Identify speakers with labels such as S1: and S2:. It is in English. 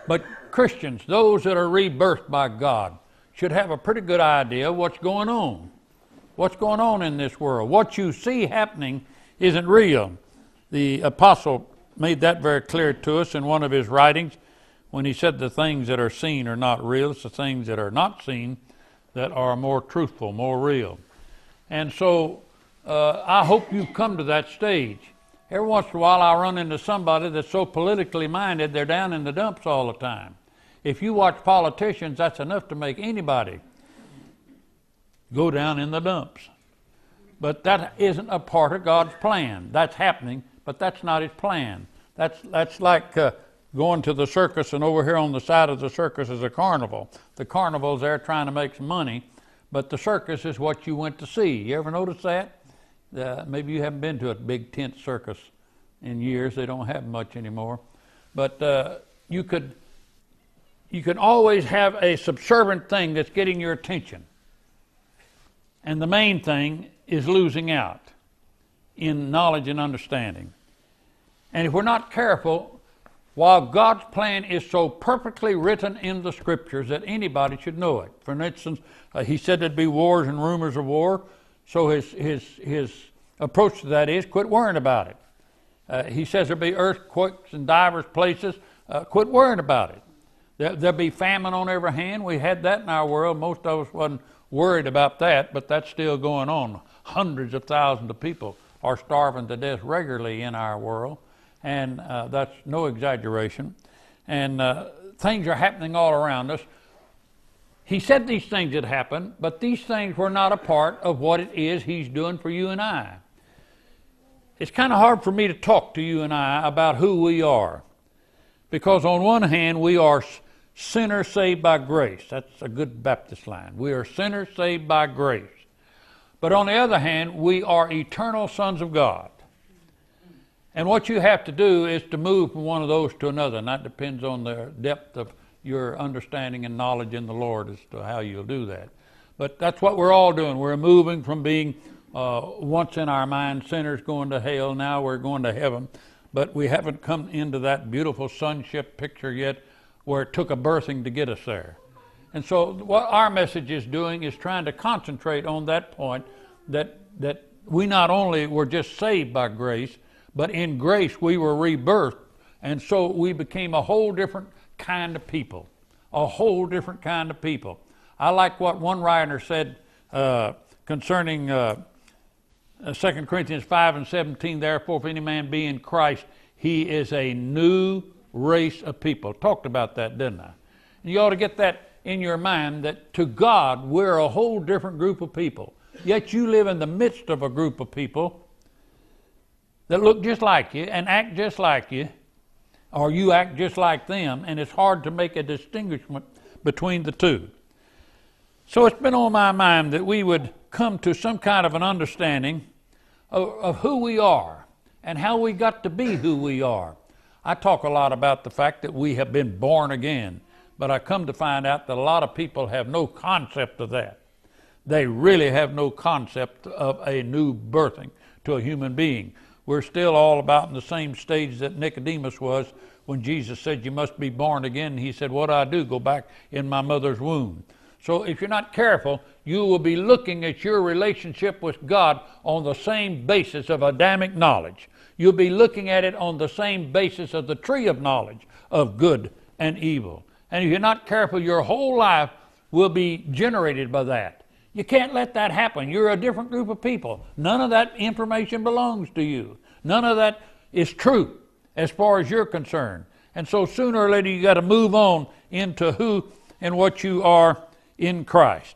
S1: But Christians, those that are rebirthed by God, should have a pretty good idea of what's going on. What's going on in this world. What you see happening isn't real. The apostle made that very clear to us in one of his writings when he said the things that are seen are not real. It's the things that are not seen that are more truthful, more real. And so I hope you've come to that stage. Every once in a while I run into somebody that's so politically minded they're down in the dumps all the time. If you watch politicians, that's enough to make anybody go down in the dumps. But that isn't a part of God's plan. That's happening, but that's not his plan. That's like going to the circus, and over here on the side of the circus is a carnival. The carnival's there trying to make some money, but the circus is what you went to see. You ever notice that? Maybe you haven't been to a big tent circus in years. They don't have much anymore. But you can always have a subservient thing that's getting your attention. And the main thing is losing out in knowledge and understanding. And if we're not careful, while God's plan is so perfectly written in the Scriptures that anybody should know it. For instance, he said there'd be wars and rumors of war. So his approach to that is quit worrying about it. He says there'll be earthquakes in divers places. Quit worrying about it. There'll be famine on every hand. We had that in our world. Most of us wasn't worried about that, but that's still going on. Hundreds of thousands of people are starving to death regularly in our world, and that's no exaggeration. And things are happening all around us. He said these things had happened, but these things were not a part of what it is he's doing for you and I. It's kind of hard for me to talk to you and I about who we are, because on one hand, we are sinners saved by grace. That's a good Baptist line. We are sinners saved by grace. But on the other hand, we are eternal sons of God. And what you have to do is to move from one of those to another, and that depends on the depth of your understanding and knowledge in the Lord as to how you'll do that. But that's what we're all doing. We're moving from being once in our mind sinners going to hell, now we're going to heaven. But we haven't come into that beautiful sonship picture yet where it took a birthing to get us there. And so what our message is doing is trying to concentrate on that point, that we not only were just saved by grace, but in grace we were rebirthed. And so we became a whole different kind of people. A whole different kind of people. I like what one writer said concerning 2 Corinthians 5:17, therefore if any man be in Christ, he is a new race of people. Talked about that, didn't I? And you ought to get that in your mind, that to God we're a whole different group of people. Yet you live in the midst of a group of people that look just like you and act just like you, or you act just like them, and it's hard to make a distinguishment between the two. So it's been on my mind that we would come to some kind of an understanding of who we are and how we got to be who we are. I talk a lot about the fact that we have been born again, but I come to find out that a lot of people have no concept of that. They really have no concept of a new birthing to a human being. We're still all about in the same stage that Nicodemus was when Jesus said, you must be born again. And he said, what do I do? Go back in my mother's womb. So if you're not careful, you will be looking at your relationship with God on the same basis of Adamic knowledge. You'll be looking at it on the same basis of the tree of knowledge of good and evil. And if you're not careful, your whole life will be generated by that. You can't let that happen. You're a different group of people. None of that information belongs to you. None of that is true as far as you're concerned. And so sooner or later you got to move on into who and what you are in Christ.